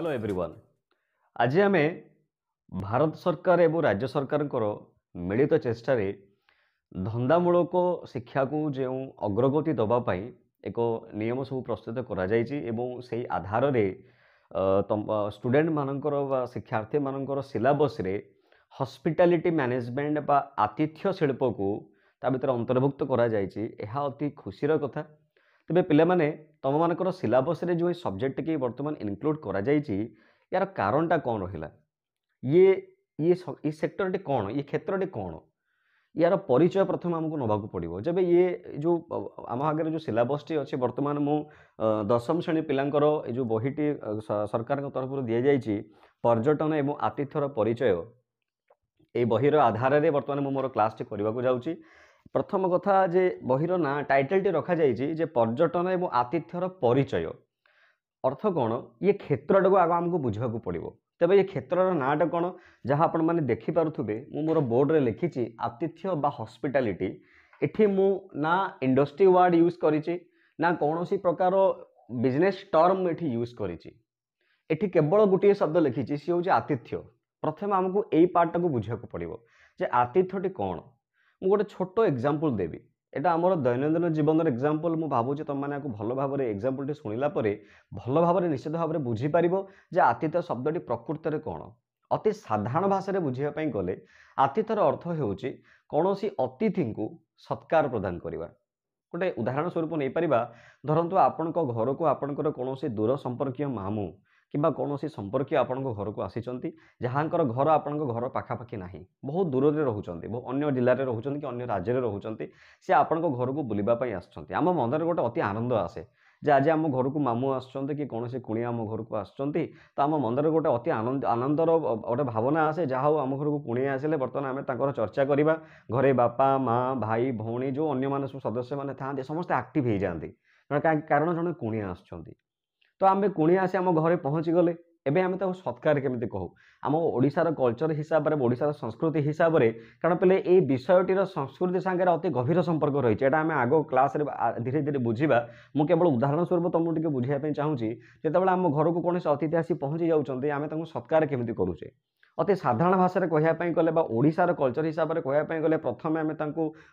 Hello everyone. आज आम भारत सरकार एवं राज्य सरकार मिलित चेष्टा धंदामूलक शिक्षा को जो अग्रगति दवापाई एक नियम सब प्रस्तुत कर आधार स्टूडेंट मानकर शिक्षार्थी मानकर सिलेबस रे हॉस्पिटैलिटी मैनेजमेंट बा आतिथ्य शिल्प को ता भीतर अंतर्भुक्त करा अति खुशीर कथा। तेबे पिले माने तुम मानकर सिलेबस रे जो सब्जेक्ट की वर्तमान इनक्लूड करा यार कारणटा कौन रहिला ये सेक्टर टे कौन ये क्षेत्र टे कौन यार परिचय प्रथम आमको नवाक पड़ो। जब ये जो आम आगे जो सिलेबस टी अच्छे बर्तमान मु दशम श्रेणी पिलांकर जो बहीटी सरकार तरफ दि जाइए पर्यटन एवं आतिथ्यर परिचय ये बहीर आधार में बर्तमान मु मोर क्लास टी करने जाऊँगी। प्रथम कथा जे बहीर ना टाइटल टी रखा जाइए पर्यटन एवं आतिथ्यर परिचय अर्थ कौन ये क्षेत्र टाक आग आमको बुझा पड़ो। तेज ये क्षेत्र नाटा कौन जहाँ आपण मैंने देखिपे मु मोर बोर्ड रे लिखी आतिथ्य बा हॉस्पिटैलिटी। एठी मु ना इंडस्ट्री वर्ड यूज करी ना कौन सी प्रकार बिजनेस टर्म एठी यूज करी एठी केवल गोटे शब्द लिखी सी हूँ आतिथ्य। प्रथम आमको यही पार्ट टाक बुझा पड़ो जे आतिथ्यटी कौन। मु गोटे छोट एग्जांपल देवी एटा आमर दैनंदिन जीवन एग्जांपल मु भावुची तुम मैंने भल भाव एग्जांपल शुणिला भल भाव निश्चित भाव में बुझीपार जे आतिथ्य शब्दटी प्रकृत में कौन। अति साधारण भाषा बुझापी गले आतिथ्यर अर्थ होउची कौनसी अतिथि को सत्कार प्रदान करवा। गोटे उदाहरण स्वरूप नहीं पारिबा धरतु आपण घर को आपणकर कौन दूर संपर्क मामू किंबा कौन संपर्क आपण घर को आसी जहाँकर घर आपण घर पाखापाखि ना बहुत दूर में रोचते अन्य जिले में रोचते कि अन्य राज्य में रोचते सी आपण घर को बुलावाई आम मन में गोटे अति आनंद आसे जे आज आम घर को मामू आसुँच कि कौन कुणी आम घर को आसुँच तो आम मन में गोटे अति आनंदर गोटे भावना आसे जहाँ आम घर को कुणी आसिले बर्तमान आम चर्चा करवा घरे बापा माँ भाई भौणी जो अन्य मान सब सदस्य मैंने था समस्त एक्टिव हो जाती कारण जड़े कुणी आसुँच तो आम कुणी आसी आम घरे पहुँची गले एबे आम सत्कार केमिति कहू आम ओडिशार कल्चर हिसाब से ओडिशार संस्कृति हिसाब से कारण पे ये विषयटीर संस्कृति सांगे अति गभीर संपर्क रही है आम आग क्लास धीरे धीरे बुझा मु केवल उदाहरण स्वरूप तुमको टिके बुझाई चाहूँगी जितेबाला आम घर को कौन अतिथि आसी पहुँची जाऊँच आम सत्कार केमिति करुचे अति साधारण भाषा कहवाई गले ओडिशार कल्चर हिसाब से कहवाई गले प्रथम आम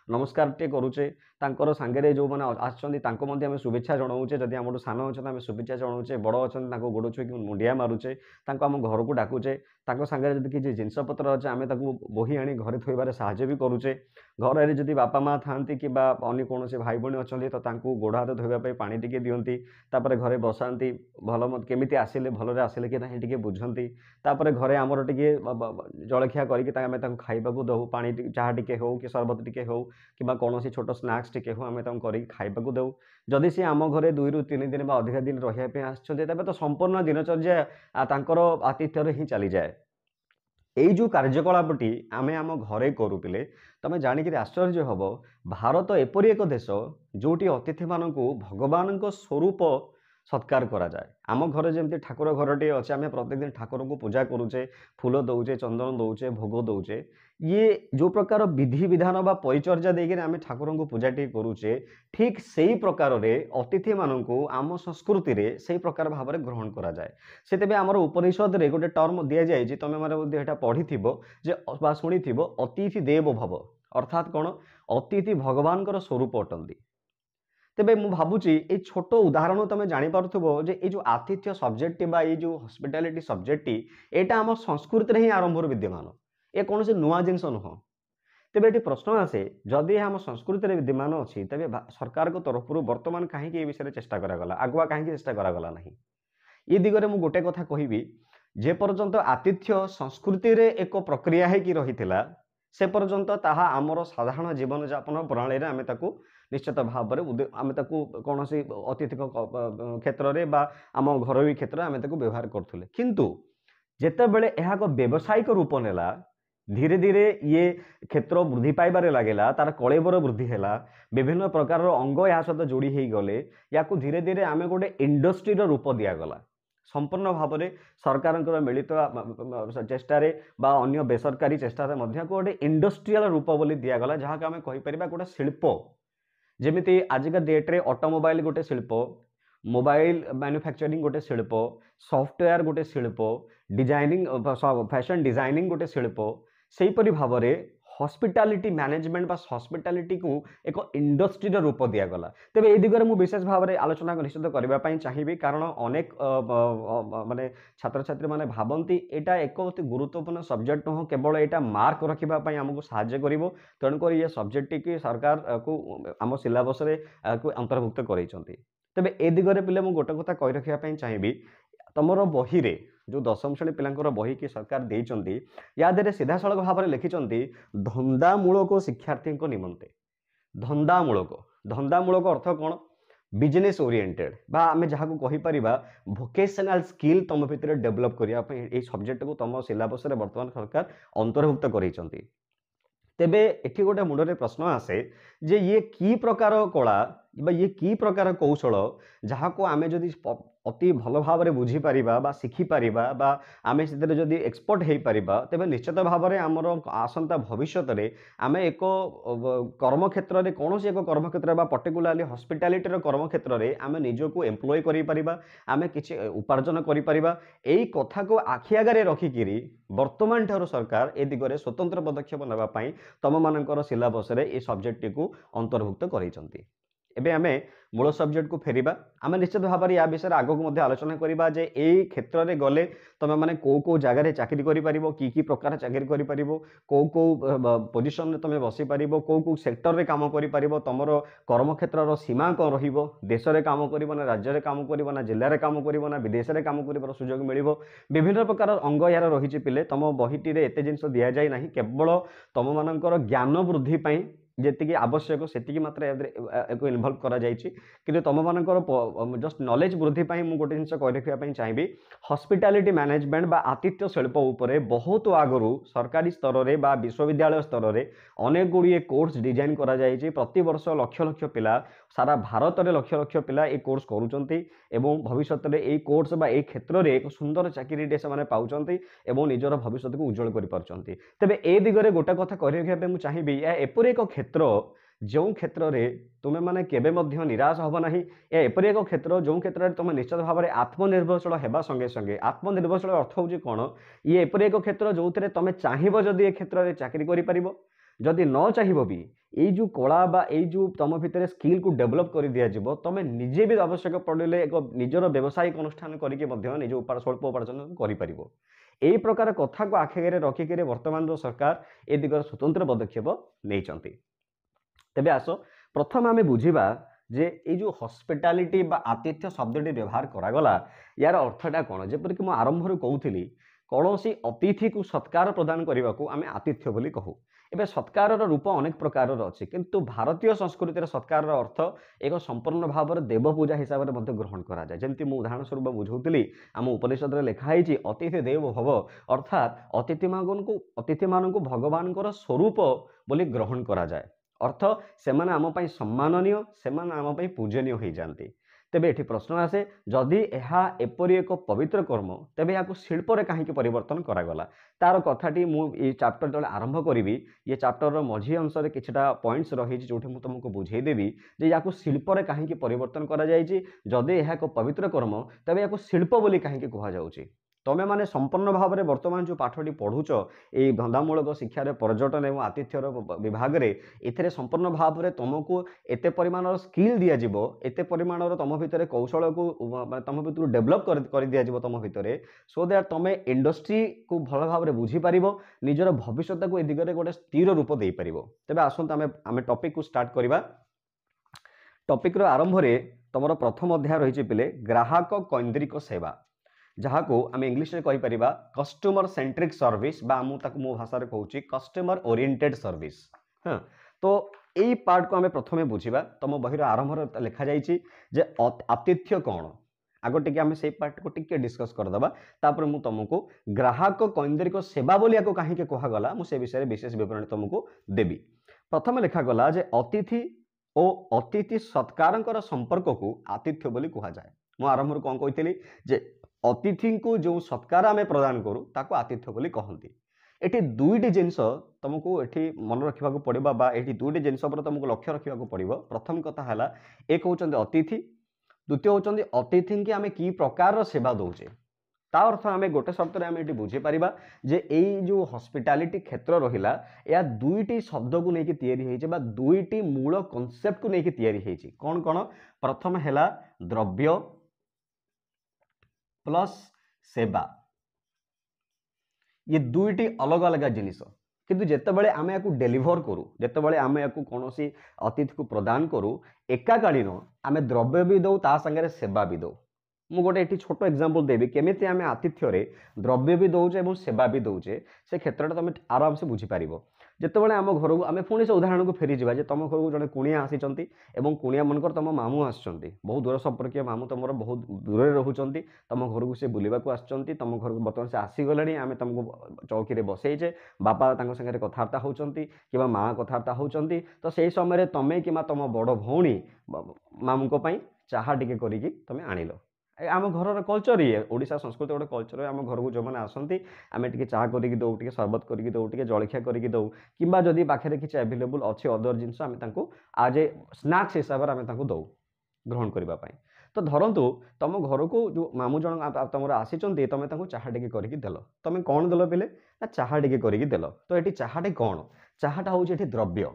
नमस्कार टे करुचे सांगे जो मैंने आम शुभेच्छा जनाऊे जदि आम सान अच्छे आम शुभेच्छा जनाऊे बड़ अच्छा गोड़ छुई मुंडिया मारुचे आम घर को डाकुचे सांगे जब किसी जिनपतर अच्छे आम बोही आनी घरे थोबार साहय भी करुचे घर जदि बापा माँ था कि अन्य कौन भाई भाई अच्छा तो गोड़ हाथ धोवाई पानी टिके दिखती घरे बसाती भल केमी आसिले भलरे आसिले कि ना टे बुझती घरे आमर टे जलखिया करके खाइबा दऊ पानी चाह टिके हो कि सरबत टिके हो कि कौन छोट स्नाक्स टिके हो आम खाइबा दऊ जदि सी आम घरे 2 ରୁ 3 दिन अधिक दिन रही आसते तो संपूर्ण दिनचर्या आतिथ्यर ही चली जाए। यही जो कार्यकलापटी आम आम घरे करू पिले तमें जाणिक आश्चर्य हम भारत एपरी एक देश जोटी अतिथि मान भगवान स्वरूप सत्कार करा जाए। आम घर जमी ठाकुर घरटे अच्छे आम प्रत्येक दिन ठाकुर को पूजा करुचे फूल दौचे चंदन दौचे भोग दौचे ये जो प्रकार विधि विधान बा परिचर्या देकर आम ठाकुर को पूजा टी करुचे ठीक से प्रकार रे अतिथि मानक आम संस्कृति रे से प्रकार भाव में ग्रहण करा जाए। से तेबे आमर उपनिषद रे गोटे टर्म दि जाए तुम मैंने यहाँ पढ़ी शुणी अतिथि देव भव अर्थात कौन अतिथि भगवान स्वरूप अटंती। तेबे मु भावुची ये छोट उदाहरण तुम जानीपो जे ये जो आतिथ्य सब्जेक्ट बा ये जो हॉस्पिटैलिटी सब्जेक्ट यहाँ आम संस्कृति ही आरंभ विद्यमान ये कौन से नुआ जिनस नुह। तेबे ये प्रश्न आसे जदि आम संस्कृति विद्यमान अच्छी तेबे सरकार को तरफ बर्तमान कहीं विषय चेष्टा करागला आगुआ कहीं चेष्टा करागला नहीं ये दिगरे मु गोटे कथा कहबी जे पर्यंत आतिथ्य संस्कृति रे एक प्रक्रिया है कि रही से पर्यंत ताहा आमर साधारण जीवन यापन प्रणाली आम निश्चित भाव में आम कौन अतिथि क्षेत्र में बा आम घरोई क्षेत्र में आम व्यवहार करुले किंतु जेतेबेले यह एक व्यावसायिक रूप नेला धीरे धीरे ये क्षेत्र वृद्धि पाइबारे लगेगा तार कलेबर वृद्धि है विभिन्न प्रकार अंग या सहित जोड़ी हो गले या धीरे धीरे आम गोटे इंडस्ट्रीर रूप दिगला संपूर्ण भाव में सरकार मिलित चेष्टा बा अन्य बेसरकारी चेष्टा गोटे इंडस्ट्रियल रूप बोली दिगला जहाँ आम कहीपर गोटे शिल्प जमीती आजिका डेट्रे ऑटोमोबाइल गोटे शिल्प मोबाइल मैन्युफैक्चरिंग गोटे शिल्प, सॉफ्टवेयर गोटे शिल्प, डिजाइनिंग फैशन डिजाइनिंग गोटे शिल्प, सेहीपरि भाव में हॉस्पिटैलिटी मैनेजमेंट हॉस्पिटैलिटी को एक इंडस्ट्री रूप दिगला। तेरे ये दिगरे मुझे विशेष भाव में आलोचना निश्चित करने चाहिए, कारण अनेक माने छात्र छात्री मैंने भावती यहाँ एक अति गुरुत्वपूर्ण सब्जेक्ट नुह, केवल यहाँ मार्क रखापी आमको साहाय्य कर, तेणुक ये सब्जेक्ट की सरकार को आम सिलेबस अंतर्भुक्त कर। तेरे ए दिगरे पिले मुझे गोटे कथा कही रखापी चाहिए, तुमर बही रे जो दशम श्रेणी पिलांकर बही की सरकार देइचंती या देरे सीधा सड़क भाव में लिखिचंती धंदामूलक शिक्षार्थी निमंते। धंदामूलक अर्थ कौन? बिजनेस ओरिएंटेड बा आमे जहाँ को कहि परिबा वोकेशनल स्किल तुम भितर डेवलप करिया ए सब्जेक्ट को तुम सिलेबस रे वर्तमान सरकार अंतर्भुक्त करिसंती। तेबे एठी गोटे मुंडरे प्रश्न आसे जे ये की प्रकार कला बा ये की प्रकार कौशल जहाँ को आमे जदि अति भल भाव में बुझी पारिबा बा शिखि पारिबा बा आमे सेते जदि एक्सपर्ट हेई पारिबा, तेबे निश्चित भाव में आमर आसंता भविष्यत रे आमे एक कर्म क्षेत्र रे कोनोसी एक कर्म क्षेत्र बा पर्टिकुलरली हॉस्पिटैलिटी रो कर्म क्षेत्र रे आमे निजको एम्प्लॉय करि पारिबा, आमे किछि उपार्जन करि पारिबा। एई कथा को आखि आगरे रखिकिरी वर्तमान ठारो सरकार ए दिगरे स्वतंत्र पदक्षेप नेबा पई तम मानकर सिलेबस रे ए सब्जेक्ट को अंतर्भुक्त करिसंती। एबे आमे मूल सब्जेक्ट को फेरिबा। आमे निश्चित भाव में या विषय आगक मध्य आलोचना करिबा जे ए क्षेत्र रे गले तमे माने को जगह रे चाकरी करि परिबो, की प्रकार चाकरी करि परिबो, को पोजीशन रे तमे बसी परिबो, को सेक्टर रे काम करि परिबो, तमरो कर्म क्षेत्र रो सीमा को रहिबो, देश रे काम करिबो ना राज्य रे काम करिबो ना जिल्ला रे काम करिबो ना विदेश रे काम करिबार सुयोग मिलिबो। विभिन्न प्रकार अंग यार रहिछि पिले तम बहिटी रे एते जिंस दिया जाय नाही, केवल तम मानकर ज्ञान वृद्धि पई जेतिकी आवश्यक सेतिकी मात्र एक इन्वॉल्व करा जायछि, किंतु तुम मानकर जस्ट नॉलेज वृद्धि पई मु गोटे जिंस कहि रखिया पई चाहिबी। हॉस्पिटैलिटी मैनेजमेंट बा आतिथ्य शिल्प उपरे बहुत आगरू सरकारी स्तर रे बा विश्वविद्यालय स्तर रे अनेक गुड़िए कोर्स डिजाइन करा जायछि। प्रति वर्ष लक्ष लक्ष पिला सारा भारत रे लक्ष लक्ष पिला ए कोर्स करूचंती एवं भविष्यत रे ए कोर्स बा ए क्षेत्र रे एक सुंदर चाकरी डे से माने पाउचंती एवं निजर भविष्यत को उज्जवल करि पारचंती। तबे ए दिगरे गोटे कथा कहि रखिया पे मु चाहिबी, या एपरि एक क्षेत्र जो क्षेत्र रे तुमे माने केबे मध्य निराश हब नाही, या एपरि एक क्षेत्र जो क्षेत्र रे तुमे निश्चित भाव में आत्मनिर्भरशील हेबा संगे संगे, आत्मनिर्भरशील अर्थ होउची कोन, ये एपरि एक क्षेत्र जो थरे तुमे चाहिबो जदि ए क्षेत्र रे चाकरी करि परिबो, जदि न चाहिबो भी ये जो कला बा ये जो तुम भितर स्किल को डेवलप कर दिया जिवो, तुमे निजे भी आवश्यक पड़े एक निजर व्यवसायिक अनुष्ठान करके निज स्वल्प उपार्जन करि परिबो। एई प्रकार कथा को आखिरे रखिक वर्तमान सरकार ए दिगर स्वतंत्र पदक्षेप नहीं। तेबे आसो प्रथम आमे बुझिबा जे ए जो हॉस्पिटैलिटी बा आतिथ्य शब्दटी व्यवहार करागला यार अर्थटा कौन। जेपरिक मु आरंभ कहूली कौनसी अतिथि को सत्कार प्रदान करने को आमे आतिथ्य बोली कहू। एबे सत्कार रूप अनेक प्रकार अच्छे, किंतु भारतीय संस्कृतिर सत्कार अर्थ एक संपूर्ण भाव में देवपूजा हिसाब से ग्रहण करा जाए। जमती मु उदाहरण स्वरूप बुझौली आम उपनिषद रे लिखाई अतिथि देव भव, अर्थात अतिथि मान को भगवान स्वरूप बोली ग्रहण करा जाए, अर्थ से आम सम्माननीय से आम पूजनीय हो जाती। तेबे एठी प्रश्न आसे जदि यह एपरि एक पवित्र कर्म तेबे या शिल्प रे कहीं परिवर्तन करागला, तार कथाटी मु ये चैप्टर जो आरंभ करी ये चैप्टर मझी अंश में किछटा पॉइंट्स रही जो तुमको बुझेदेवी जे या शिल्प रे कहीं परिवर्तन करा जायछि। जदि यह एक पवित्र कर्म तेबे या शिल्प बोली कहीं कहा जाउछि। तमे माने संपूर्ण भाव में वर्तमान जो पाठटी पढ़ुच ये धंदामूलक शिक्षा पर्यटन एवं आतिथ्यर विभाग रे एथिरे संपूर्ण भाव में तुमको एते परिमाण स्किल दिया जिवो, एते परिमाण तुम भितर कौशल को तुम भीतर डेवलप कर दिया जिवो तुम भितर, सो दैट तुम इंडस्ट्री को भल भाव में बुझी पारिबो, निजर भविष्यत को ए दिगरे गोटे स्थिर रूप दे पारिबो। तेबे आसंत आमे टॉपिक को स्टार्ट करिबा। टॉपिक रो आरंभ रे तमरो प्रथम अध्याय रहिछि पिले ग्राहक केंद्रिक सेवा, जहाँ को आम इंग्लिश में कहि परिबा कस्टमर सेंट्रिक सर्विस बा मो भाषा रे कहूची कस्टमर ओरिएंटेड सर्विस। हाँ, तो यही पार्ट को आम प्रथमे बुझिबा। तुम बहिर आरंभ लिखा जाइछि जे आतिथ्य कौन, आगो टिके आम से पार्ट को टिके डिस्कस करदबा, तापर मु तुमको ग्राहक केंद्रिक सेवा बोली आको कहीं कहगला मुझे विषय विशेष विवरण तुमको देबी। प्रथम लिखागला जे अतिथि और अतिथि सत्कार संपर्क को आतिथ्य बोली कहा जाए। मु आरंभ कौन कही जे अतिथि को जो सत्कार आम प्रदान करूँ ताको आतिथ्य बोली कहती। एटी दुईटी जिनस तुमको एटी मन रखा पड़ा बा एटी दुईटी जिनस पर तुमको लक्ष्य रखा पड़ो। प्रथम कथा है एक होचंदी अतिथि, द्वितीय होचंदी अतिथि की आमे की प्रकार सेवा दौचे ता अर्थ आमे गोटे शब्द आमे एटी बुझी परिबा जे एई जो हॉस्पिटैलिटी क्षेत्र रहिला या दुईटी शब्द को लेके तैयारी हेछि बा दुईटी मूल कांसेप्ट को लेके तैयारी हेछि कोन कोन प्रथम हैला द्रव्य प्लस सेवा ये दुईटी अलग अलग जिनिस किंतु जेतेबेले आमे याकू डेलीवर करू जेतेबेले आमे याकू कोनोसी अतिथि को प्रदान करू एकाकालीन आमे द्रव्य भी दौ ता संगे सेवा भी दौ मु गोटे एटी छोटो एग्जांपल देबी केमिति आमे आतिथ्य द्रव्य भी दौचे और सेवा भी दौचे से क्षेत्र तुम आराम से बुझी पारिबो जेतेबेले आम घर को आमे पुणी से उदाहरण को फेरी जावा जे तुम घर को जने कुणिया आसीचंती एवं कुणिया मनकर तुम मामू आछंती बहुत दूर संपर्क मामू तुमर बहुत दूर रहउचंती तुम घर को से बुलिबा को आछंती तुम घर को बर्तमान से आसी गलेनी आमे तुमको चौकी रे बसैचे बापा तांको संगे कथार्ता होउचंती किबा मां कथार्ता होउचंती तो सेही समय रे तमे किमा तुम बड़ भौणी मामू को पई चाहा टिके करिकी तमे आनिलो आम घर कल्चर ये ओडिशा संस्कृति गोटे कल्चर आम घर को जो मैंने आसती आम टे चाह करके दौ टे सरबत करके दौ टे जलखिया करके दौ कि जदि पाखे किसी एभेलेबुल अच्छे अदर जिनस आम आज ए स्नाक्स हिसाब से आम दौ ग्रहण करने तो धरतु तुम घर को जो मामू जन तुम आसी तुम चाह टे करके देल तुम कौन देल पे ना चाह टे करके देल तो ये चाहटे कौन चाहटा हूँ द्रव्य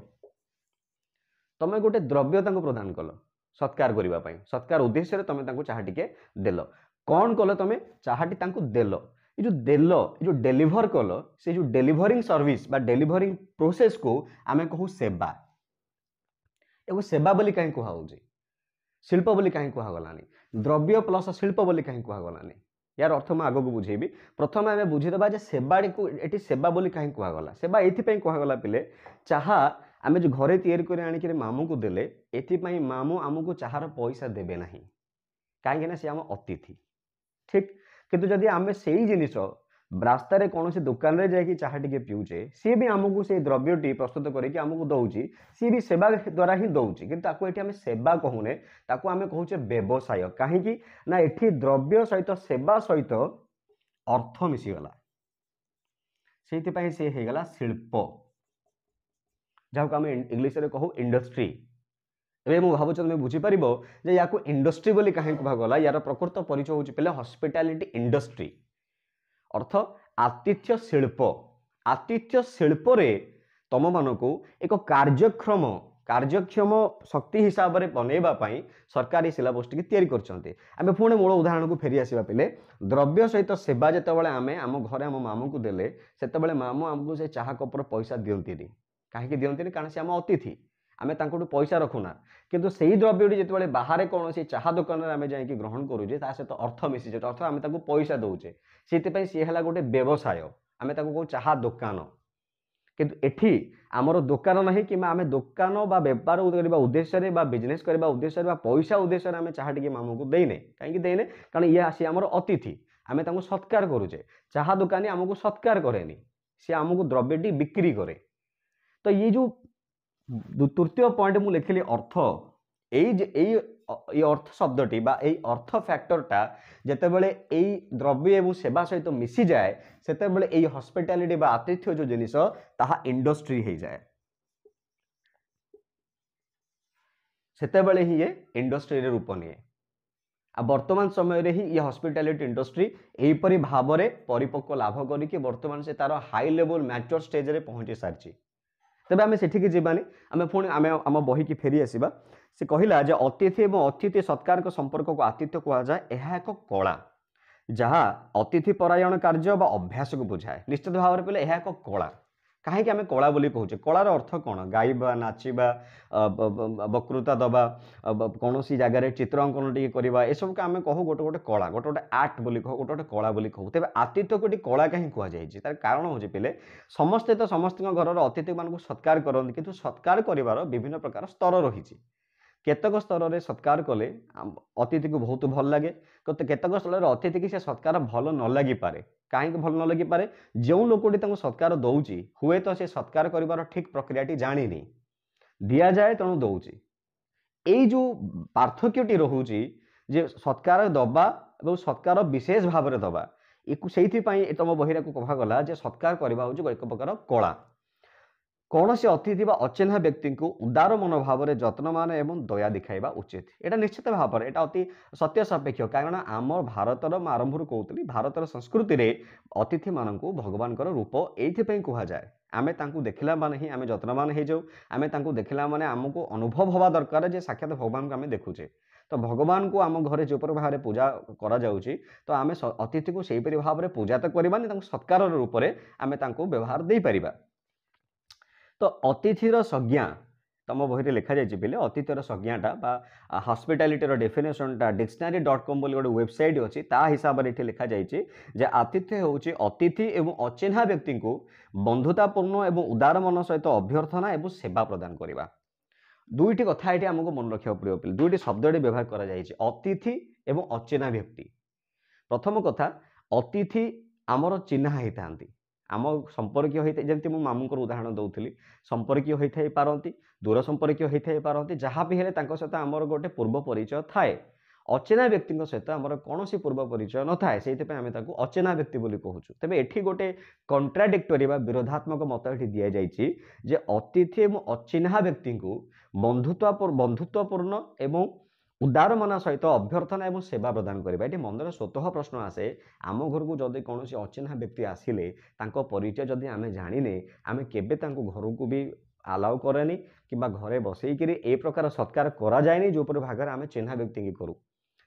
तुम गोटे द्रव्य प्रदान कल सत्कार करने सत्कार उद्देश्य तुम चाह टिके देल कौन कल तुम चाहटी देल ये जो देल ये जो डेलीवर कल से जो डेलीवरिंग सर्विस बा डेलीवरिंग प्रोसेस को आमे कहू सेवा एगो सेवा बोली कहीं कहुचे शिल्प बोली कहीं कहगलानी द्रव्य प्लस शिल्प बोली कहीं कहगलानी यार अर्थ मैं आगक बुझेबी प्रथम आम बुझीदबा जे सेवाड़ी को ये सेवा बोली कहीं कहगला सेवा ये कहगला पिले चाह आमे जो घरे तैयारी कर आनिक मामू को देले एथिपाई मामू आमको चाहार पैसा देबे नहीं कहीं सी आम अतिथि ठीक किंतु जदि आमे सेही जिनिस रास्ता रे कौन दुकान रे जाकि चाह टिके पिउचे सी भी आमको से द्रव्यटी प्रस्तुत करके आमको दौची सी भी सेवा द्वारा ही दौची किंतु ताको एठी आमे सेवा कहूने ताको आमे कहूचे व्यवसाय कहीं ना एठी द्रव्य सहित सेवा सहित अर्थ मिसीगला से से हेगला शिल्प जहाँ आम इंग्लीश रे कहू इंडस्ट्री ए मु भावुँ तुम बुझीपर जे या इंडस्ट्री बोली कहीं कहगला यार प्रकृत परिचय हूँ पे हॉस्पिटैलिटी इंडस्ट्री अर्थ आतिथ्य शिल्प रे तुम मानक एक कार्यक्षम शक्ति हिसाब से बनवाई सरकारी सिलेबस टी तैयारी करमे पुणे मूल उदाहरण को फेरी आसवा पे द्रव्य सहित सेवा जितेबाला आम घरे आम मामू को देले से मामू आमको से चाह कपर पैसा दिंती कहीं दिंती कारण से आम अतिथि आमे तांकोटू पैसा रखुना किंतु सेही द्रव्यटी जितेबाला बाहर कौन से चाह दुकान में आम जाकि ग्रहण करूचे सहित अर्थ मिसी अर्थ आम पैसा दौचे से सी है गोटे व्यवसाय आम कहू चाह दुकान किंतु एठी आमर दुकान नहीं कि आम दुकान बा बेपार करने उद्देश्य बिजनेस करने उद्देश्य पैसा उद्देश्य आम चाह टी मामू को देने कहीं देने कारण ये सी आमर अतिथि आम सत्कार करुचे चाह दुकानी आमको सत्कार करे सी आमको द्रव्यटी बिक्री करे तो ये जो तृतीय पॉइंट मु लिखिली अर्थ ये अर्थ शब्दटी बा ये अर्थ फैक्टरटा जेतेबेले ये द्रव्य एवं सेवा सहित मिसी जाए सेतेबेले ये हॉस्पिटैलिटी बा आतिथ्य जो जिनिस ताहा इंडस्ट्री हो जाए सेतेबेले ही ये इंडस्ट्री रे रूप निए आ वर्तमान समय रे ही ये हॉस्पिटैलिटी इंडस्ट्री एहीपरि भाव में परिपक्व लाभ करिके वर्तमान से तार हाई लेवल मैच्योर स्टेज रे पहुंची सारची तेबे आमे सेठी की जीवानी आमे पुणी आमे आम बही की फेरी आसीबा से कहिला जे अतिथि एवं अतिथि सत्कार को संपर्क को आतिथ्य कहा जाए यह एक कला जहाँ अतिथि परायण कार्य बा अभ्यास को बुझाए निश्चित भाव में पहले यह एक कला कहीं आम कला बोली कहूचे कलार अर्थ कौन गाइबा नाचिबा वक्तृता दबा कौन सी जगार चित्रांकन टी करवा यह सब आम कहू गोटे गोटे कला गोटे गोटे आर्ट बोली कह गोटे गोटे कला बोली कहू तेज आतिथ्य को कला कहीं कहुई तार कारण हूँ पे समस्ते तो समस्त घर अतिथि मान सत्कार करते किंतु सत्कार कर विभिन्न प्रकार स्तर रही केतक स्तर में सत्कार कले अतिथि को बहुत भल लगे केतक स्तर में अतिथि की से सत्कार भल न लगी पारे कहीं भल न लगी पारे जो लोकटी सत्कार दौची हुए तो से सत्कार कर ठीक प्रक्रियाटी जानी दि जाए तेणु दौची यही जो पार्थक्यटी रोचे जे सत्कार दबा और सत्कार विशेष भाव में दबा से तुम बहिरा को कहा गला जे सत्कार करवा हूँ एक प्रकार कला कौन से अतिथि बा अचिन्हा व्यक्ति को उदार मनोभाव में जत्नमान एवं दया दिखाइबा उचित। एटा निश्चित भाव में एटा अति सत्य सापेक्ष कारण आम भारतर आरंभ कहूली भारतर संस्कृति रे अतिथि मान भगवान रूप ये कहुए आमे तांकू देखला माने ही आमे जत्नवान हो जाऊ आमे तांकू देखला माने आमको अनुभव हवा दरकार जे साक्षात भगवान को आमे देखुचे तो भगवान को आम घरे जो भाव में पूजा करा जाउची तो आमे अतिथि को सेहीपरि भाव में पूजा तो करबानी तांको सत्कार रूप में आमे तांको व्यवहार दे परिबा। तो अतिथिर संज्ञा तुम बही लिखा जाए बोले अतिथिर संज्ञाटा हॉस्पिटैलिटी डेफिनेशनटा dictionary.com बोली गोटे वेबसाइट अच्छी ता हिसाब से लिखा जाए आतिथ्य हूँ अतिथि एवं अचिन्हा व्यक्ति को बंधुतापूर्ण एवं उदार मन सहित अभ्यर्थना एवं सेवा प्रदान करवा। दुईटी कथा ये आमको मन रखा पड़ो पे दुईटी शब्द व्यवहार कर अतिथि एवं अचिन्हा व्यक्ति। प्रथम कथा अतिथि आमर चिन्हा होता आम संपर्क होता जमी मो मामूर उदाहरण दौली संपर्क होता पारती दूर संपर्क होता पारती जहाँ भी है सहित आमर गोटे पूर्व परिचय थाए अचिन्हा व्यक्ति सहित आमर कौन पूर्व परिचय न थाए से अचिन्हा व्यक्ति बोली कहूँ। तेज एठी गोटे कंट्राडिक्टरी विरोधात्मक मत ये दि जाए अतिथि एवं अचिन्हा व्यक्ति को बंधुत्वपूर्ण एवं उदार मन सहित अभ्यर्थना एवं सेवा प्रदान करवा। ये मन स्वतः प्रश्न आसे आम घर को जदि कौन अचिन्हा व्यक्ति आसिले परिचय जदि आम जाने आम केबे घर को भी आलाउ करेनि कि घरे बसईकि ए प्रकार सत्कार करा जाएनि जो भाग में आम चिन्हा व्यक्ति की करूँ।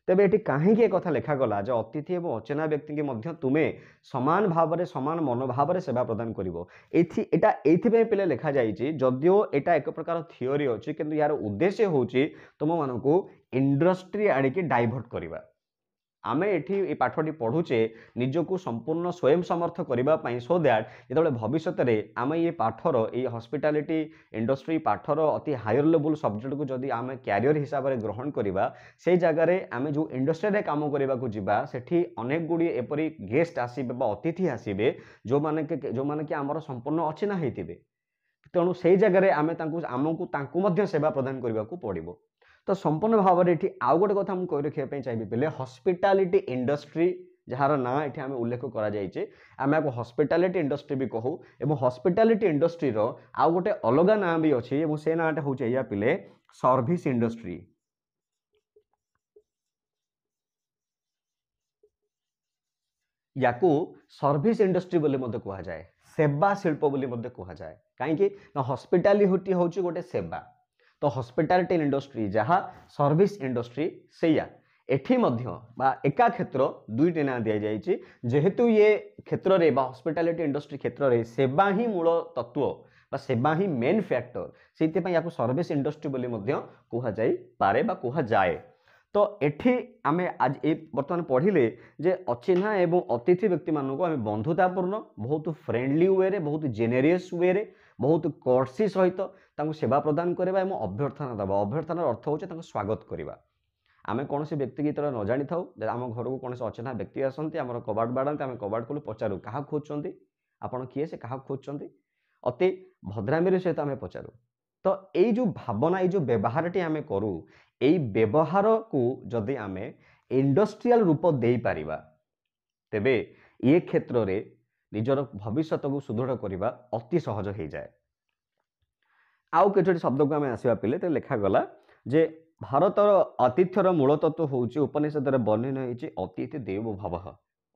तेज ये कहीं कथा लिखागला जो अतिथि एवं अचिन्हा व्यक्ति की तुम्हें समान भाव में समान मनोभाव में सेवा प्रदान कर पे लिखा जाए जदियो यहाँ एक प्रकार थियोरी अच्छी कि यार उद्देश्य हूँ तुम मान इंडस्ट्री आड़िकी डाइवर्ट करवा। आमे एठी पाठटी पढ़ुचे निजको संपूर्ण स्वयं समर्थ करने सो दैट जो भविष्य में आम ये पाठर ये हॉस्पिटैलिटी इंडस्ट्री पाठर अति हायर लेवल सब्जेक्ट को जदि आम कैरियर हिसाब से ग्रहण करवा से जगार आम जो इंडस्ट्री काम करने को जीवा सेठी अनेक गुड़ी एपरी गेस्ट आसबे अतिथि आसबे जो माने कि आमर संपूर्ण अचिन्हा होते तेणु से जगार आमको सेवा प्रदान करने को पड़ो। तो संपूर्ण भाव में ये आउ गोटे कथा मुझे कही रखापी चाहिए पहले हॉस्पिटैलिटी इंडस्ट्री जार ना ये आम उल्लेख करें हॉस्पिटैलिटी इंडस्ट्री भी कहूँ और हॉस्पिटैलिटी इंडस्ट्री आउ गोटे अलग ना भी अच्छी से नाटा हूँ या पिले सर्विस इंडस्ट्री। या सर्विस इंडस्ट्री बोली कह जाए सेवा शिल्प बोली कह जाए कहीं हॉस्पिटैलिटी हूँ गोटे सेवा तो हॉस्पिटैलिटी इंडस्ट्री जहाँ सर्विस इंडस्ट्री सेया एठी मध्य एका क्षेत्र दुईटी ना दि जाए जेहेतु ये क्षेत्र में हॉस्पिटैलिटी इंडस्ट्री क्षेत्र में सेवा ही मूल तत्व सेवा ही मेन फैक्टर से सर्विस इंडस्ट्री बोली कह जाए कह जाए। तो एठी आमे आज ए बर्तमान पढ़िले जे अचिन्हा एवं अतिथि व्यक्ति मानक आमे बंधुतापूर्ण बहुत फ्रेंडली वे रे बहुत जेनेरियस वे रे बहुत कर्सी सहित तांको सेवा प्रदान करबा एवं अभ्यर्थना दबा अभ्यर्थनार अर्थ होचे तांको स्वागत करबा। आमे कौन से व्यक्ति की तरह न जानी थाउ आम घर को कौन से अचिन्हा व्यक्ति आसती आम कबाट बाड़ाते आम कबाट को पचारू क्या खोजुंट आपड़ किए से क्या खोजुंट अति भद्रामी सहित आम पचारू। तो यही जो भावना ये जो व्यवहारटी आम करूँ यही व्यवहार को जदि आम इंडस्ट्रियल रूप दे पारिबा तेबे ये क्षेत्र में निजर भविष्य को सुदृढ़ करने अति सहज हो जाए। आउ कि शब्द को आम आसवा पिले तो लिखागला जे भारतर आतिथ्यर मूल तत्व हूँ उपनिषद वर्णन होती अतिथि देवो भव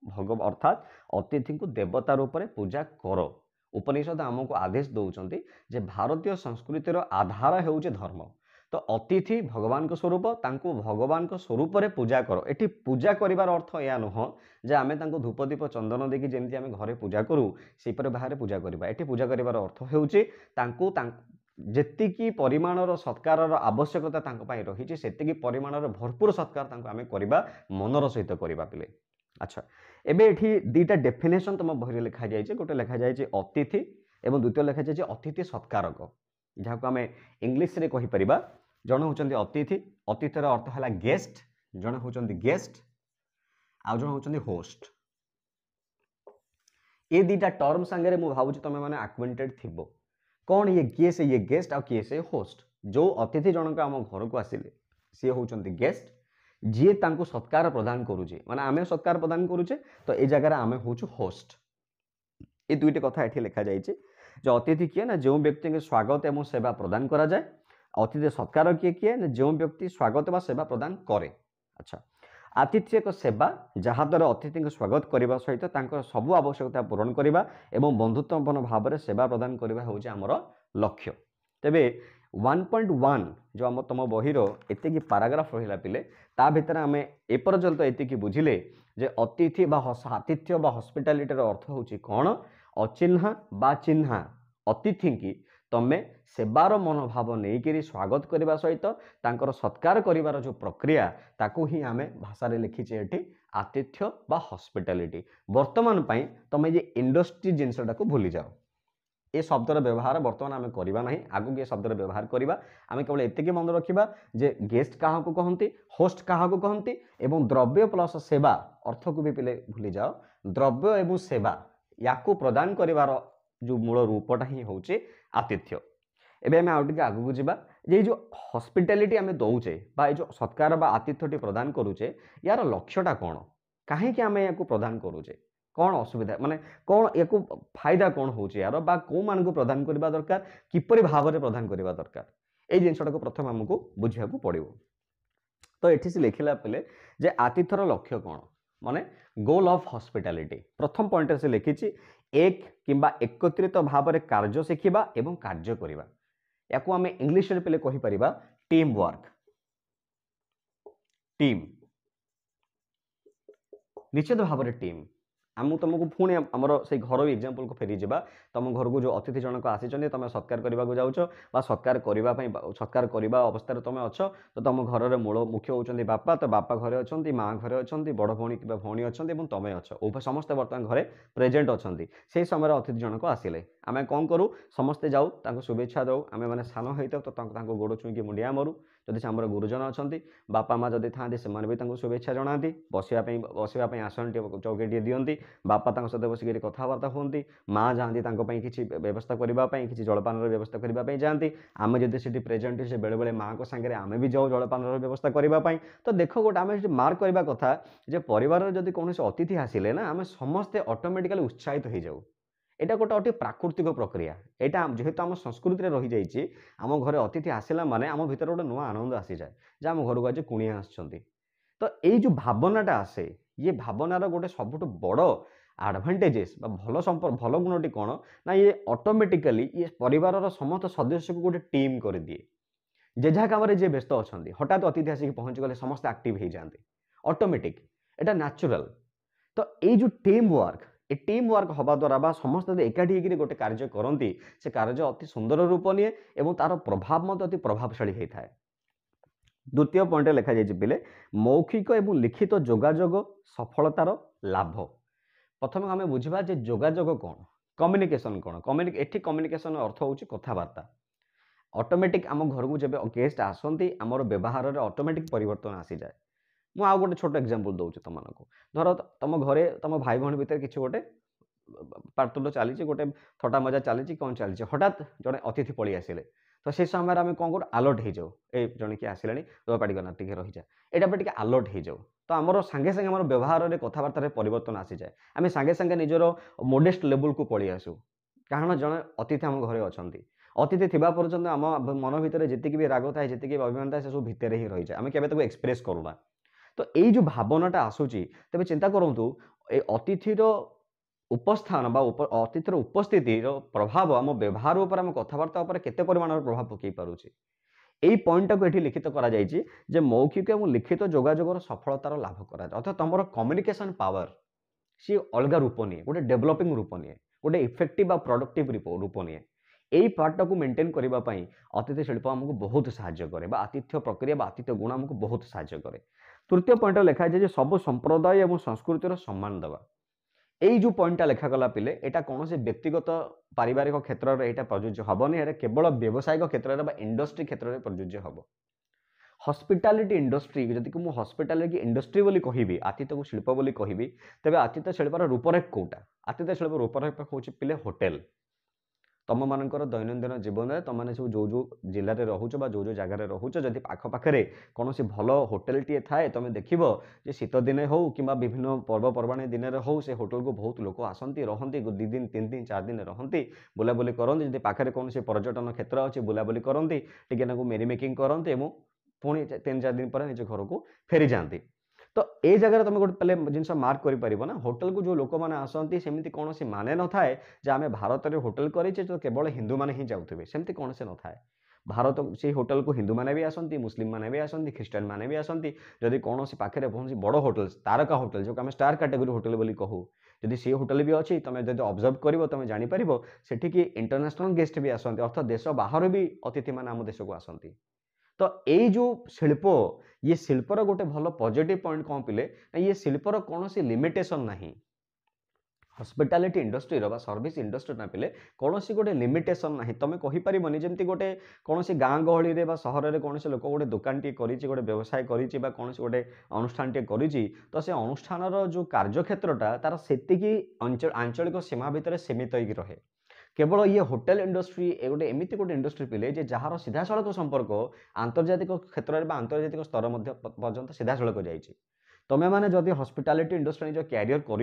भगव अर्थात अतिथि को देवता रूप में पूजा कर। उपनिषद आमको आदेश दौरान जे भारतीय संस्कृतिर आधार हो धर्म तो अतिथि भगवान को स्वरूप तांको भगवान को स्वरूप रे पूजा करो। एटी पूजा करिवार अर्थ या नुह जे आमे तांको धूप दीप चंदन देखि जेमति आमे घरे पूजा करू सेपर बाहर पूजा करिबा। एटी पूजा करिवार अर्थ हेउची तांको जेतिकी परिमाणर सत्कारर आवश्यकता तांको पई रहिछि सेतिकी परिमाणर भरपूर सत्कार तांको आमे करिबा मनर सहित करिबा पिले। अच्छा एबे एठी दुईटा डेफिनेशन तुम बही लिखा जाए गोटे लिखा जाए अतिथि एवं द्वितीय लिखा जाए अतिथि सत्कारक जहाँ आम इंग्लीश रे कहि परिबा जन होचंदी अतिथि अतिथि अर्थ है गेस्ट जन होचंदी गेस्ट आउ जन होचंदी होस्ट। ये दुईटा टर्म सांगे मु भावुची तुम मैंने एक्वेंटेड थिबो कौन ये किए से ये गेस्ट आ किए से होस्ट। जो अतिथि जनक आम घर को आसिले सी होचंदी गेस्ट जी तांको सत्कार प्रदान करुचे माने आमे सत्कार प्रदान करुचे तो ए जगह आमे होचु होस्ट। ये दुईटी कथा एठी लिखा जाइए जो अतिथि किए ना जो व्यक्ति के स्वागत एवं सेवा प्रदान करा जाए अतिथि सत्कार किए किए ना जो व्यक्ति स्वागत व सेवा प्रदान करे। अच्छा आतिथ्य एक सेवा जहाद्वारा अतिथि स्वागत करने सहित सबू आवश्यकता पूरण करने एवं बंधुत्वपूर्ण भाव में सेवा प्रदान करने हूँ आमर लक्ष्य। तेबे 1.1 जो आम तुम बहिर एतिकी पाराग्राफ रहा पिले ता भितर आम एपर्यंत एतिकी बुझिले जे अतिथि बा आतिथ्य बा हॉस्पिटैलिटी अर्थ हूँ कौन अचिन्हा बा चिन्हा अतिथि की तमे सेवार मनोभाव नहीं स्वागत करने सहित तांकर सत्कार करिवार जो प्रक्रिया ताकू ही आमे भाषा रे लिखीचे एठी आतिथ्य बा हॉस्पिटैलिटी। वर्तमान पई तमे जे इंडस्ट्री जिनसटा को भूली जाओ ए शब्दर व्यवहार बर्तमान आम करवा ना आगु ये शब्दर व्यवहार करवा आम केवल एतिकी मन रखा जे गेस्ट क्या कहती होस्ट क्या कहती एवं द्रव्य प्लस सेवा अर्थ को भी पिले भूली जाओ द्रव्य एवं सेवा या प्रदान करिवार जो मूल रूपटा ही हूँ आतिथ्य। एबे आम आगे आगू जावा ये जो हॉस्पिटैलिटी आम दौचे बा जो सत्कार बा आतिथ्यटी प्रदान करुचे यार लक्ष्यटा कौन कहीं आम या प्रदान करुचे कौन असुविधा माने कौन या फायदा कौन हो यार बा कौ मान को प्रदान करने दरकार किपरि भाव में प्रदान करने दरकार ये जिनटा को प्रथम आमको बुझा पड़ो। तो ये से लिखला पे जे आतिथ्यर लक्ष्य कौन माने गोल ऑफ हॉस्पिटैलिटी प्रथम पॉइंट से लिखी एक किंबा एकत्रित भाव में कार्य शिखिबा एवं कार्य करबा या को आमे इंग्लिश रे पले कहि परिबा टीम वर्क टीम निश्चित भाव में टीम आम तुमको पुणी आमर से घर एग्जांपल को फेरी जावा तुम घर को जो अतिथि जनक आसी तुम सत्कार करने को जाऊँ बा सत्कार करने अवस्था तुम अच्छ तो तुम घर मूल मुख्य होती बापा तो बापा घरे अच्छा माँ घरे अच्छा बड़ भौणी कि भौणी अच्छा तुम अच्छ समस्ते बर्तमान घरे प्रेजेंट अच्छा से समय अतिथि जनक आसिले आम कौन करूँ समस्ते जाऊँ शुभेच्छा दौ आम मैंने सान होता तो गोड़ छुईकी मुंडिया मरु जदि आमर गुरुजन अच्छा बापा माँ जदि था भी शुभेच्छा जनाती बसवाई आसन चौकीटे दिखती बापा सहित बसिक कथबार्ता हमें माँ जाती किसी व्यवस्था करने किसी जलपान व्यवस्था करने जाती आम जब से प्रेजेंट से बेले बेले माँ को सांगे आम भी जाऊ जलपान व्यवस्था करने तो देख गोटे आम मार्क करने कथा जे परिवार जदि कौन अतिथि आसिले ना आम समस्ते ऑटोमेटिकली उत्साहित हो जाऊ एटा गोटे अति प्राकृतिक प्रक्रिया एटा जेहेतु आम संस्कृति में रही जाइए आम घर अतिथि आसला माने आम भीतर गोटे नुआ आनंद आसी जाए जे आम घर को आज कुणिया आसछंती तो यही जो भावनाटा आसे ये भावनार गोटे सबुठ बड़ एडभांटेजेस भल भल गुणटी कौन ना ये ऑटोमेटिकली ये परिवार समस्त सदस्य को गोटे टीम कर दिए जे जहाँ कम जे व्यस्त अच्छा हठात अतिथि आसिक पहुँची गले समस्त एक्टिव हो जाते ऑटोमेटिक एटा नेचुरल। तो ये जो टीम वर्क हवा द्वारा समस्त एकाठी होकर गोटे कार्य करती से कार्य अति सुंदर रूप निए और तार प्रभाव अति प्रभावशाली होता है। द्वितीय पॉइंट लिखा जाइए पिले मौखिक एवं लिखित जोगाजोग सफलतार लाभ। प्रथम आम बुझा जे जोगाजोग कौन कम्युनिकेशन कौन एठी कम्युनिकेशन अर्थ हूँ कथबार्ता ऑटोमेटिक आम घर को जब गेस्ट आसती आमर व्यवहार में ऑटोमेटिक परिवर्तन आसी जाए। मु आउ गोटे छोट एग्जांपल दूसरी तुमको धर तुम घरे तुम भाई भौणी भितर किसी गोटे पार्तुल चली गोटे थटा मजा चली कौन चली हठात जड़े अतिथि पलि आसिले तो से समय आम कौन कर अलर्ट हो जाऊ ए जड़े किए आसिले पाटी गना टे रही जाए यहाँ पे अलर्ट हो जाऊ तो आमर सांगे सांगे आम व्यवहार में कथबार्ता परिवर्तन आसी जाए आम सांगे सांगे निजर मोडेस्ट लेवल को पलि आसू कारण जड़े अतिथि आम घरे अच्छा अतिथि थिबा पर्यंत आम मन भितर जी भी राग थाए जी अभिमान थाए से सब भितर ही रही जाए आम केबे एक्सप्रेस करूना। तो यही जो भावनाटा आसूची तेज चिंता करूँ ए अतिथिर उपस्थान अतिथिर उपस्थिति प्रभाव आम व्यवहार उपर आम कथबार्ता केते परिमाण प्रभाव पकई पारुछि यही पॉइंट को ये लिखित करा जायछि जे मौखिक और लिखित जोगाजोगर सफलतार लाभ करा अर्थात तुम कम्युनिकेशन पावर सी अलग रूप निए गोटे डेभलपिंग रूप निए गोटे इफेक्टिव प्रोडक्टिव रूप निए यही पार्टा को मेंटेन करने अतिथि शिल्प आमको बहुत साहाय्य करे आतिथ्य प्रक्रिया आतिथ्य गुण आमको बहुत साहाय्य करे। तृतीय पॉइंट लिखा जाए सब संप्रदाय और संस्कृतिर सम्मान देवा यही जो पॉइंटा लिखागला पिले यहाँ कौन से व्यक्तिगत पारिवारिक क्षेत्र में यहाँ प्रযোज्य हेनी यहाँ केवल व्यावसायिक क्षेत्र में इंडस्ट्री क्षेत्र में प्रযোज्य हम। हॉस्पिटैलिटी इंडस्ट्री जदि मुझे हॉस्पिटैलिटी इंडस्ट्री बोली कहबी आतिथ्य को शिल्प बोली कहबी तेज आतिथ्य शिल्पर रूपरेख कौटा आतिथ्य शिल्प रूपरेख हूँ पिले होटेल। तुम मानकर दैनंदिन जीवन में तुम मैंने सब जो जो जिले में रोच जो जो जगार रोच जदि आखपाखे कौन भल होटेल टी थाए तुम देखो जे शीत दिने हो कि विभिन्न पर्वपर्वाणी दिन में हो से होटेल को बहुत लोक आसती रहती 2 दिन 3 दिन 4 दिन रहती बुलाबुली करती जब पाखे कौन पर्यटन क्षेत्र अच्छी बुलाबुली करती टे मेरी मेकिंग करते पुणी 3-4 दिन पर निज घर को फेरी जाती तो ये जगह तुम गोटे पहले जिन मार्क कर ना होटेल को जो लोक मैंने आसती सेमती कौन माने न थाए जे आम भारत में होटेल करेचे तो केवल हिंदू मैंने ही जाऊे सेमती कौन से न थाए भारत से होटेल को हिंदू मैंने भी आसती मुस्लिम मैंने भी आसती ख्रीस्टान मैंने भी आसती जदि कौन पाखे कौन बड़ होटेल तारका होटेल जो आम स्टार कैटेगरी होटेल बोली कहू जदि सी होटेल भी अच्छी तुम जब ऑब्जर्व कर तुम जापर सेठिकी इंटरनेशनल गेस्ट भी आसती अर्थात देश बाहर भी अतिथि मैंने आम देश को आसती तो यही जो शिल्प ये शिल्पर गोटे भल पॉजिटिव पॉइंट कौन पिले ये शिल्पर कौन सी लिमिटेशन नहीं हॉस्पिटैलिटी इंडस्ट्री रो सर्विस इंडस्ट्री ना पिले कौन सी गोटे लिमिटेशन ना तुम कहीपर जमी गोटे कौन सी गाँ गहली में सहर में कौन से लोक गोटे दुकान टी गोटे व्यवसाय कौन सी गोटे अनुष्ठान टे तो से अनुष्ठान जो कार्यक्षेत्रटा तार से आंचलिक सीमा भितर सीमित हो रहे केवल ये होटेल इंडस्ट्री गोटे एमती गोटे इंडस्ट्री पिले जार सीधा सड़क संपर्क आंतर्जातिक क्षेत्र में आंतर्जातिक स्तर पर्यंत सीधा सड़क जाइए तुम मैंने जदि हॉस्पिटैलिटी इंडस्ट्री जो क्यारियर कर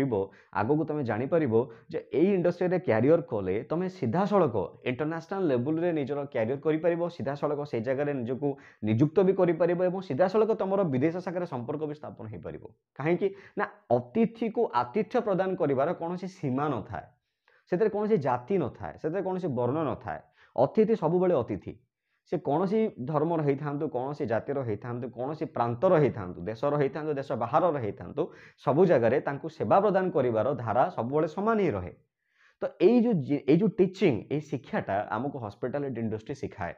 आगू तुम जापर जे यही इंडस्ट्री रे क्यारियर कले तुम सीधा सड़क इंटरनेशनल लेवल रे निजर क्यारियर कर सीधा सड़क से जगह निजक नियुक्त भी कर सीधा सड़क तुम विदेश शाखा संपर्क भी स्थापन हो पार कहीं ना अतिथि को आतिथ्य प्रदान कर कौन सीमा न थाए से कौन जाति न थाए से कौन वर्ण न थाए अतिथि सब बेले अतिथि से कौन धर्म रही था कौन जातिर होता कौन प्रांतर होता देशर होता देश बाहर होता सबू जगह सेवा प्रदान कर धारा सब सामान ही रहे तो जो टीचिंग ये शिक्षाटा आमको हॉस्पिटैलिटी इंडस्ट्री शिखाए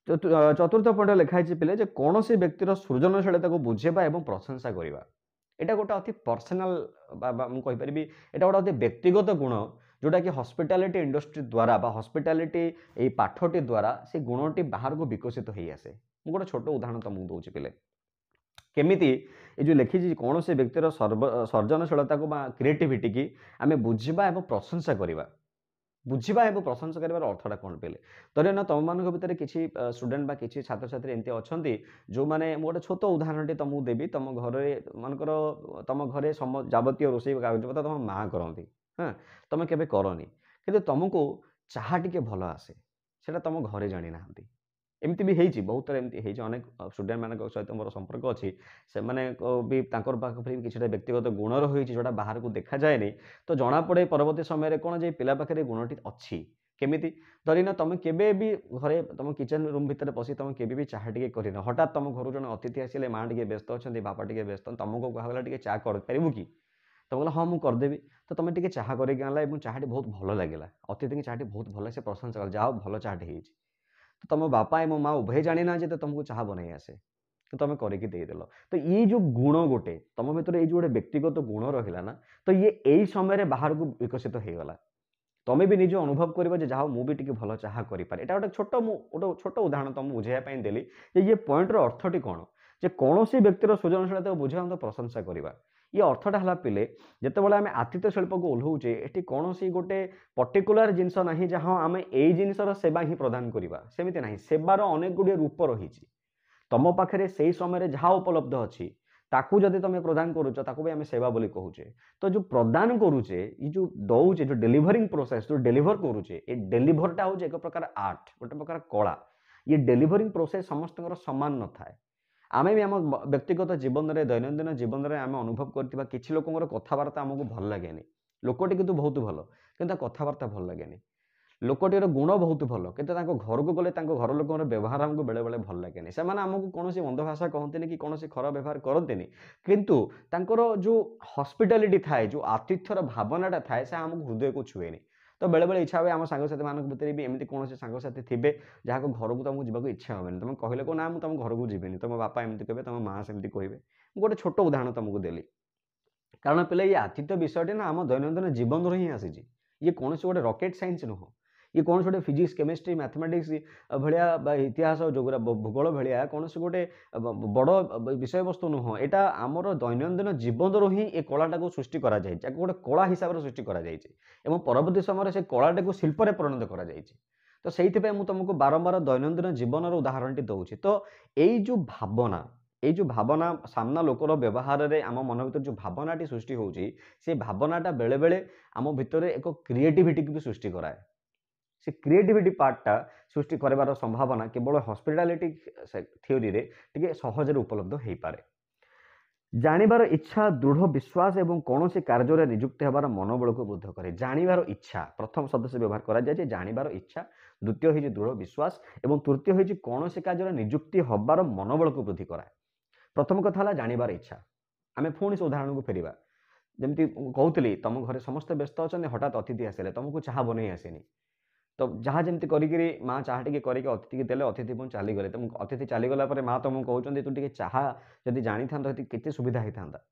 चतुर्थ पॉइंट लिखाई पिले कौन व्यक्तिर सृजनशीलता को बुझेबा और प्रशंसा करवा एटा गोटे अति पर्सनाल मुझे एटा गोटे अति व्यक्तिगत गुण जोटा कि हॉस्पिटैलिटी इंडस्ट्री द्वारा हॉस्पिटैलिटी ये पाठटी द्वारा से गुणटी बाहर को विकसित हो आसे मुझे गोटे छोट उदाहरण तुमको दूसरी पिले केमिति ये जो लिखी कौन से व्यक्तिर सर्जनशीलता को क्रिएटिविटी की आम बुझा और प्रशंसा करवा बुझा और प्रशंसा कर अर्थटा कौन पिले धर ना तुम मान भर किसी स्टूडेंट बा किसी छात्र छात्री एमती अच्छा जो मैंने गोटे छोट उदाहरण तुमको देवी तुम घर मानकर तुम घरे जावतीय रोषे कागजपत्र तुम माँ करती हाँ तुम केवे करनी कि तुमको चाह टी भल आसे से तुम घरे जानी ना एमती भी होती बहुत थर एमती अनेक स्टूडेंट मान सहित मोर संपर्क अच्छी से मैंने भी पाखे किसी व्यक्तिगत गुण रही जोटा बाहर को देखा जाए तो जना पड़े परवर्ती समय कौन जे पिला पाखे गुणटी अच्छी केमिति धरीना तुम केबे भी घरे तुम किचन रूम भितर पशि तुम केबे भी चाह टी कर हठात तुम घर जन अतिथि आसिले माँ टे व्यस्त अच्छा बापा टे व्यस्त तुमको कहला टे चाह कर पारू कि तो बोला हाँ मुझे करदेवी तो तुम टे चाह करके आनला चाहटी बहुत भल लगे अतिथि की चाहटी बहुत भल से प्रशंसा कर जाओ भल चाहटी हो तो तुम बापा एवं माँ उभय जानी ना तो तुमको चाह बनई आसे तो तुम करके देदेल तो ये जो गुण गोटे तुम भर ये जो गोटे व्यक्तिगत गुण रहा ना तो ये यही समय बाहर को विकसित होगला तुम्हें भी निज अनुभव कर जहाँ मुझे भल चाह कर गोटे छोट उदाहरण तुम बुझाई देली ये पॉइंटर अर्थटी कौन जे कौन व्यक्तिर सृजनशीलता बुझा तो प्रशंसा करवा ये अर्थटा है पिले जितेबाला आम आतिथ्य शिल्प को ओह्लाऊे ये कौन गोटे पर्टिकुलर जिनस ना जहाँ आम यही जिनसर सेवा ही प्रदान करवा सेमती ना सेवार अनेक गुड़े रूप रही तुम पाखे से समय जहाँ उपलब्ध अच्छी ताकू जदि तुम प्रदान करुच ताकू भी आम सेवा बोली कहूचे तो जो प्रदान करुचे ये जो दौचे जो डेलीवरिंग प्रोसेस जो डेलीवर करुचे ये डेलीवरटा हूँ एक प्रकार आर्ट गोटे प्रकार कला ये डेलीवरिंग प्रोसेस समस्त सामान न थाए आम भी आम व्यक्तिगत जीवन में दैनंदिन जीवन में आम अनुभव करथिबा किछि लोकंर कथबार्ता आमको भल लगे लोकटी किंतु बहुत भल किंतु कथबार्ता भल लगे लोकटीर गुण बहुत भल किंतु घर को गले घर लोकर व्यवहार आमको बेले बेले भल लगे से आमको कौन मंद भाषा कहते कि कौन खराब व्यवहार करते किंतु जो हॉस्पिटैलिटी थाए जो आतिथ्यर भावनाटा थाए से आमको हृदय को छुएनी तो बेले बेले इच्छा हुए आम सांगसाथी मान भितर भी एमती कौन सांगसाथी थे जहाँ घर को तुमको जावाक इच्छा हेनी तुम कहले को ना मुझे तुम घर को जीविनी तुम बापा एमती कहे तुम माँ सेमती कहे गोटे छोट उदाहरण तुमको देली कारण पे ये आतिथ्य विषयटी ना आम दैनंदिन जीवन ही आसी ये कौन गोटे रॉकेट साइंस नुह ये कौन गोटे फिजिक्स केमिस्ट्री मैथमेटिक्स भाया इतिहास भूगोल भाया कौन गोटे बड़ विषय वस्तु नुह यहाँ आमर दैनंदिन जीवन ही ए कलाटा को सृष्टि करा गोटे कला हिसाब से सृष्टि करा परवर्ती समय से कलाटा को शिल्प में परिणत करा तो से तुमको बारंबार दैनंदिन जीवन उदाहरण दौर तो जो भावना सामना लोकर व्यवहार में आम मन भर जो भावनाटी सृष्टि होची से भावनाटा बेले बेले आम भितर एक क्रिएटिविटी भी सृष्टि कराए से क्रिएटिविटी पार्टा सृष्टि करार संभावना केवल हॉस्पिटैलिटी थ्योरी रे टिके सहज उपलब्ध हो पारे। जानिबार इच्छा दृढ़ विश्वास एवं कौन से कार्य नियुक्त होबार मनोबल को वृद्ध करे। जानिबार इच्छा प्रथम शब्द से व्यवहार करा जाए जानिबार इच्छा, द्वितीय होइछि दृढ़ विश्वास एवं तृतीय होइछि कौन से कार्य नियुक्ति होबार मनोबल को वृद्धि कराए। प्रथम कथा है जानिबार इच्छा। आमे पुणी से उदाहरण को फेरिबा जमती कहूली तुम घरे समस्त व्यस्त अच्छा हठात अतिथि आसिले तुमको चाह बन आसेनी तो जहाँ जमी करी माँ चाह टी करके अतिथि देले अतिथि पुणी चलीगले तुम अतिथि चलीगला माँ तुमको कहते तू टे चाह जदि जानी था केते सुविधा होता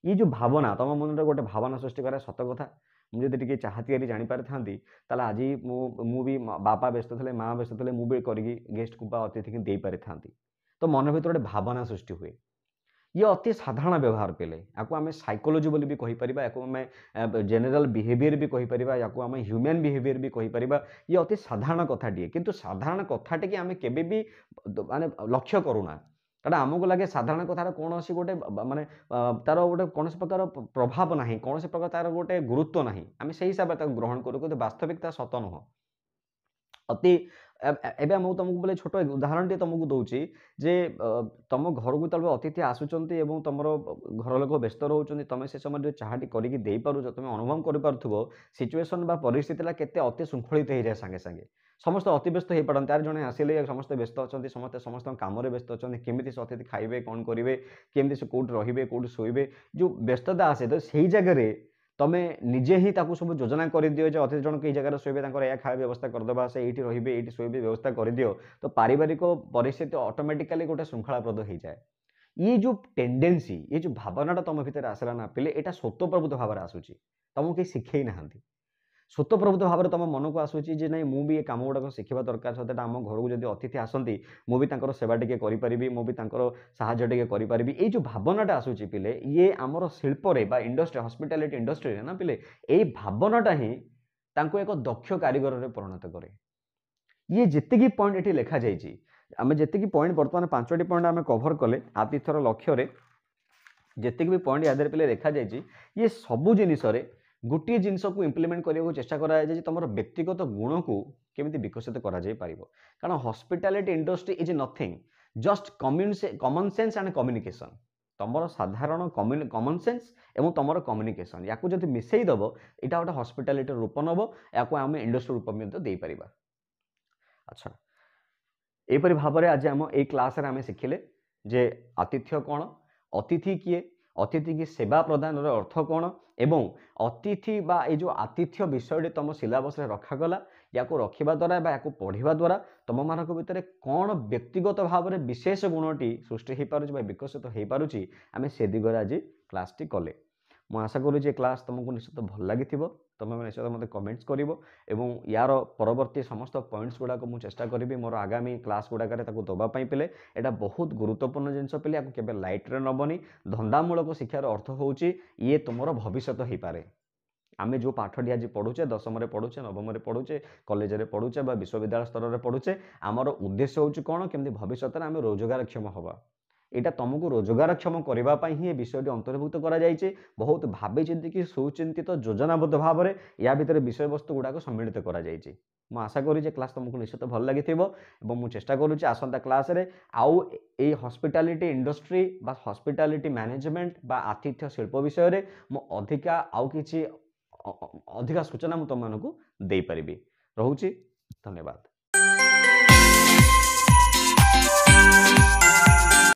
ये जो भावना तुम मन में गोटे भावना सृष्टि करे सत कथा मुझे चाह तैयारी जापारि था आज मुझे बापा व्यस्त थे माँ व्यस्त थे मुझे करके गेस्ट को अतिथि की दे पारि था तो मन भर गोटे भावना सृष्टि हुए। ये अति साधारण व्यवहार पेले या आम साइकोलोजी बोली भी कहीपर या आम जेनेल बिहेवियर भी कहीपर या आम ह्यूमन बिहेवियर भी कहीपर ये अति साधारण कथाटे किंतु साधारण कथाटे आम केबे भी माने लक्ष्य करूना कारण आमको लगे साधारण कथार कौन गोटे माने तार गोटे कौन प्रकार प्रभाव ना कौन प्रकार तार गोटे गुरुत्व ना आम से हिसाब से ग्रहण करूँ कि वास्तविकता सत नुह अति एवं मुझे तुमको बोले छोट उदाहरण टे तुमको दूसरी जे तुम घर को तब अतिथि आसुंच तुम घर लोक व्यस्त रोचे तुम से समय जो चाहटी करके दे पार तुम अनुभव कर सिचुएसन परिस्थिति केते अति श्रृंखलित हो जाए सांगे सांगे समस्त अति व्यस्त हो पड़ते यार जड़े आसिले समस्त व्यस्त अच्छा समस्त समस्त कम व्यस्त अच्छा केमी से अतिथि खाइबे कौन करेंगे केमी से कौट रे कौट शोबे जो व्यस्तता आसे तो से जगह तमें निजे ही ताकू सब योजना कर दियो जे अतिथि जन कई जगह शोबे या खाया व्यवस्था करदे से ये रे ये शोबे व्यवस्था कर दियो तो पारिवारिक परिस्थिति ऑटोमेटिकली गोटे श्रृंखलाप्रद हो जाए। ये जो टेंडेंसी ये जो भावनाटा तुम भीतर आसला ना पिले यहाँ स्वतःप्रभुत भाव में आसूँ तुमको कहीं शिखई ना स्वतःप्रभुत भाव में तुम मन को आसूँ जे ना मुझे ये कम गुड़ाक शिखा दरकार सहित आम घर को जब अतिथि आसती मुझे सेवा टे करी मुझे साहाय्य टे करी ये जो भावनाटा आसूँ पिले ये आमर शिल्परे इंडस्ट्री हॉस्पिटैलिटी इंडस्ट्री ना पिले ये भावनाटा ही एक दक्ष कारीगर में परिणत करे। ये जितकी पॉइंट ये लिखा जाइए आम जी पॉइंट बर्तमान 5टी पॉइंट आम कभर कले आतिथ्यर लक्ष्य जितकी भी पॉइंट याद पे लिखा जाइए ये सबू जिनस गोटे जिनस को इम्प्लीमेंट करने को चेष्टा कराए तुम व्यक्तिगत गुण को केमी विकसित कारण hospitality industry is nothing just common sense and communication तुम साधारण कॉमन सेंस एवं तुम कम्युनिकेशन या जब मिसई दब यहाँ गोटे हॉस्पिटैलिटी रूप नब या आम इंडस्ट्री रूप में दे पार। अच्छा यहपरि भाव में आज आम ए क्लास आम शिखिले जे आतिथ्य कौन अतिथि किए अतिथि की सेवा प्रदान अर्थ कौन एवं अतिथि बा ये जो आतिथ्य विषय तुम सिलेबस रखागला या रखा द्वारा या पढ़ा द्वारा तुम मान भर कौन व्यक्तिगत भाव में विशेष गुणटी सृष्टि हो पार विकसित हो पारुची आम से दिगरे आज क्लास टी कले। मु आशा करुँचे क्लास तुमको निश्चित भल लगी तुम निश्चित मत कमेंट्स कर यार परवर्ती समस्त पॉइंट्स गुड़ाक मुझे चेष्टा करी मोर आगामी क्लास गुड़ाक दवापाई पिले यहाँ बहुत गुरुत्वपूर्ण जिनस पिले केवल लाइट्रे नबनी धंदामूलक शिक्षार अर्थ होची ये तुम भविष्य हो पारे। आम जो पाठटी आज पढ़ुचे 10th पढ़ुचे 9th पढ़ुचे कॉलेज में पढ़ुचे विश्वविद्यालय स्तर में पढ़ुचे आमर उद्देश्य होची कौन केमती भविष्य में आम रोजगारक्षम हवा यहाँ तुमको रोजगारक्षम करने ही विषयटी अंतर्भुक्त कर बहुत भावी चिंतिकी सुचिंतित योजनाबद्ध भाव में या भीतर विषय वस्तु गुड़ाक सम्मिलित कर आशा करी क्लास तुमको निश्चित भल लगी मुझे चेष्टा करुँच आसंता क्लास रे आउ ए हॉस्पिटैलिटी इंडस्ट्री बा हॉस्पिटैलिटी मैनेजमेंट बा आतिथ्य शिल्प विषय में मु अधिका आउ किछि अधिका सूचना तुम मानक दे पारिबी। रहुछि धन्यवाद।